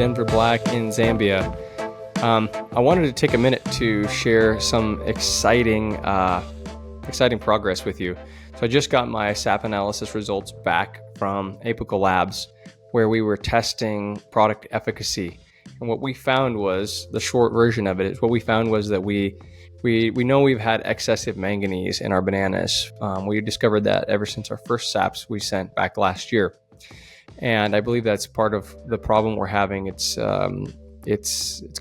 Denver Black in Zambia. I wanted to take a minute to share some exciting progress with you. So I just got my SAP analysis results back from Apical Labs, where we were testing product efficacy. And what we found was, the short version of it is, what we found was that we know we've had excessive manganese in our bananas. We discovered that ever since our first SAPs we sent back last year. And I believe that's part of the problem we're having. It's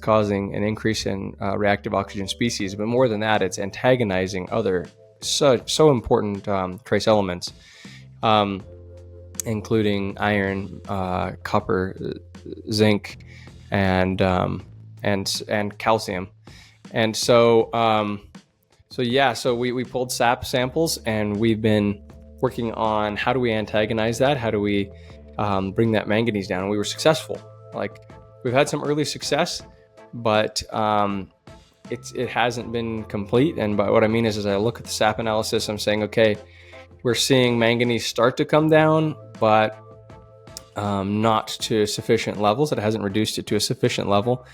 causing an increase in reactive oxygen species, but more than that, it's antagonizing other so important trace elements, including iron, copper, zinc, and calcium. And so we pulled SAP samples, and we've been working on how do we antagonize that? How do we bring that manganese down? And we were successful. We've had some early success, but it hasn't been complete. And by what I mean is, as I look at the SAP analysis, I'm saying, okay, we're seeing manganese start to come down, but not to sufficient levels. It hasn't reduced it to a sufficient level,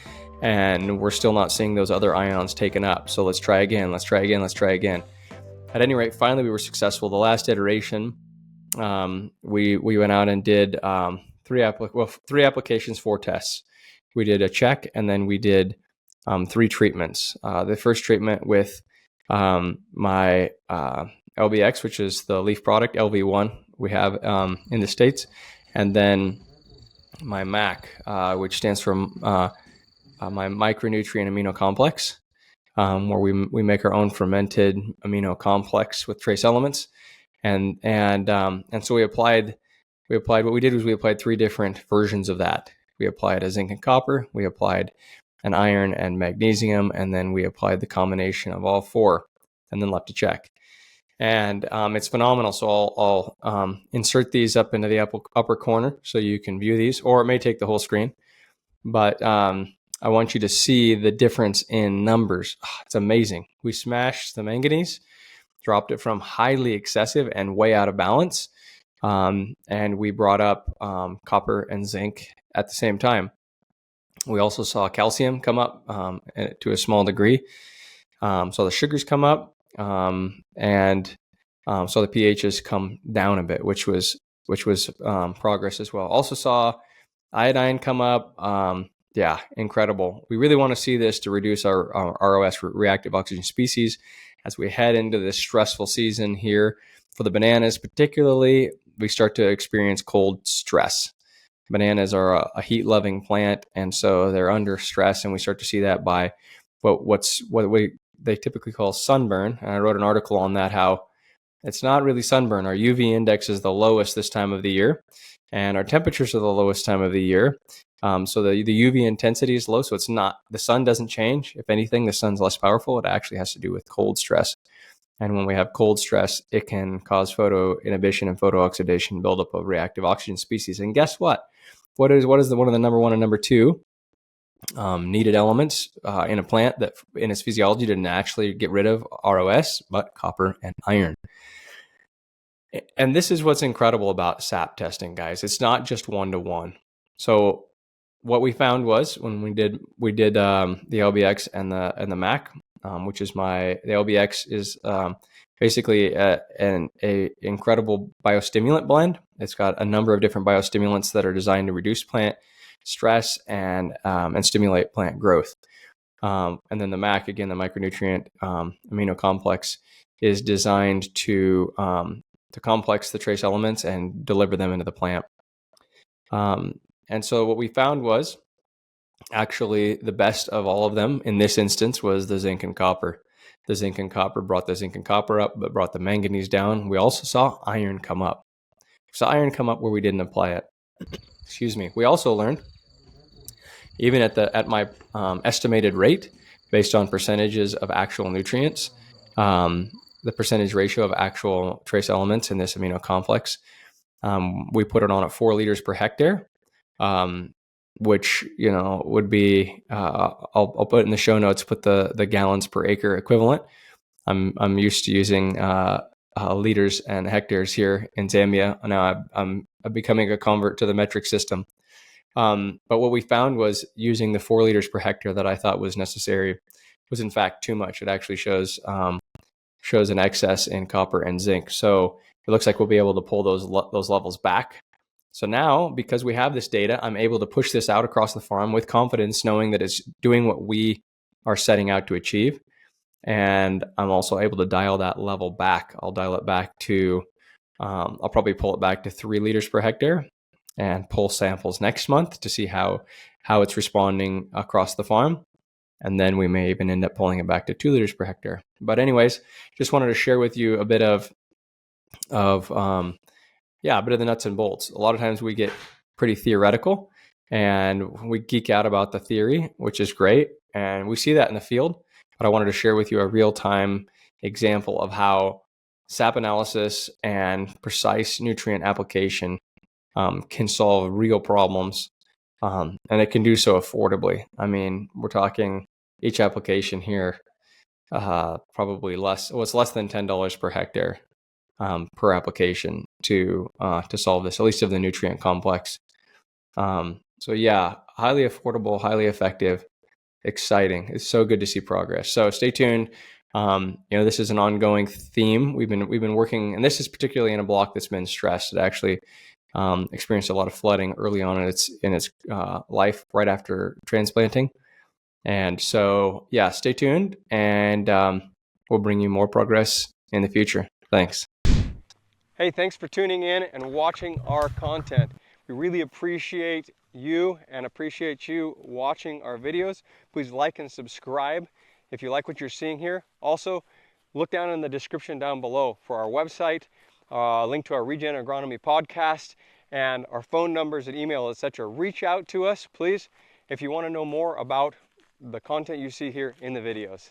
and we're still not seeing those other ions taken up. So let's try again. At any rate, finally we were successful. The last iteration, we went out and did three applications, 4 tests. We did a check, and then we did 3 treatments. The first treatment with my LBX, which is the leaf product, LV1 we have in the States, and then my MAC, which stands for my micronutrient amino complex, where we make our own fermented amino complex with trace elements, and so we applied what we did was we applied 3 different versions of that. We applied a zinc and copper, we applied an iron and magnesium, and then we applied the combination of all 4, and then left a check. And it's phenomenal. So I'll insert these up into the upper corner so you can view these, or it may take the whole screen. But I want you to see the difference in numbers. It's amazing. We smashed the manganese, dropped it from highly excessive and way out of balance, and we brought up copper and zinc at the same time. We also saw calcium come up to a small degree. So the sugars come up, and so the pHs come down a bit, which was progress as well. Also saw iodine come up. Yeah, incredible. We really want to see this to reduce our ROS, reactive oxygen species, as we head into this stressful season here for the bananas. Particularly, we start to experience cold stress. Bananas are a heat-loving plant, and so they're under stress, and we start to see that by what they typically call sunburn. And I wrote an article on that, how it's not really sunburn. Our UV index is the lowest this time of the year, and our temperatures are the lowest time of the year. So the UV intensity is low, so it's not, the sun doesn't change. If anything, the sun's less powerful. It actually has to do with cold stress. And when we have cold stress, it can cause photo inhibition and photooxidation, buildup of reactive oxygen species. And guess what? What is one of the number 1 and number 2 needed elements in a plant that in its physiology didn't actually get rid of ROS, but copper and iron. And this is what's incredible about SAP testing, guys. It's not just 1-to-1. So what we found was, when we did the LBX and the MAC, which is the LBX is basically an incredible biostimulant blend. It's got a number of different biostimulants that are designed to reduce plant stress and stimulate plant growth. And then the MAC, again, the micronutrient amino complex, is designed to complex the trace elements and deliver them into the plant. And so what we found was, actually, the best of all of them in this instance was the zinc and copper. The zinc and copper brought the zinc and copper up, but brought the manganese down. We also saw iron come up. So iron come up where we didn't apply it. Excuse me. We also learned, even at my estimated rate, based on percentages of actual nutrients, the percentage ratio of actual trace elements in this amino complex, we put it on at 4 liters per hectare, which would be I'll put it in the show notes. Put the gallons per acre equivalent. I'm used to using liters and hectares here in Zambia. Now I'm becoming a convert to the metric system. But what we found was using the 4 liters per hectare that I thought was necessary was in fact too much. It actually shows an excess in copper and zinc. So it looks like we'll be able to pull those levels back. So now, because we have this data, I'm able to push this out across the farm with confidence, knowing that it's doing what we are setting out to achieve. And I'm also able to dial that level back. I'll dial it back to, I'll probably pull it back to 3 liters per hectare and pull samples next month to see how it's responding across the farm. And then we may even end up pulling it back to 2 liters per hectare. But anyways, just wanted to share with you a bit of a bit of the nuts and bolts. A lot of times we get pretty theoretical and we geek out about the theory, which is great. And we see that in the field. But I wanted to share with you a real-time example of how SAP analysis and precise nutrient application can solve real problems. And it can do so affordably. I mean, we're talking each application here, probably less. Well, it's less than $10 per hectare per application to solve this, at least of the nutrient complex. So yeah, highly affordable, highly effective, exciting. It's so good to see progress. So stay tuned. This is an ongoing theme. We've been working, and this is particularly in a block that's been stressed. It actually experienced a lot of flooding early on in its life, right after transplanting. And so, yeah, stay tuned, and we'll bring you more progress in the future. Thanks. Hey, thanks for tuning in and watching our content. We really appreciate you and appreciate you watching our videos. Please like and subscribe if you like what you're seeing here. Also, look down in the description down below for our website, a link to our Regen Agronomy podcast, and our phone numbers and email, etc. Reach out to us, please, if you want to know more about the content you see here in the videos.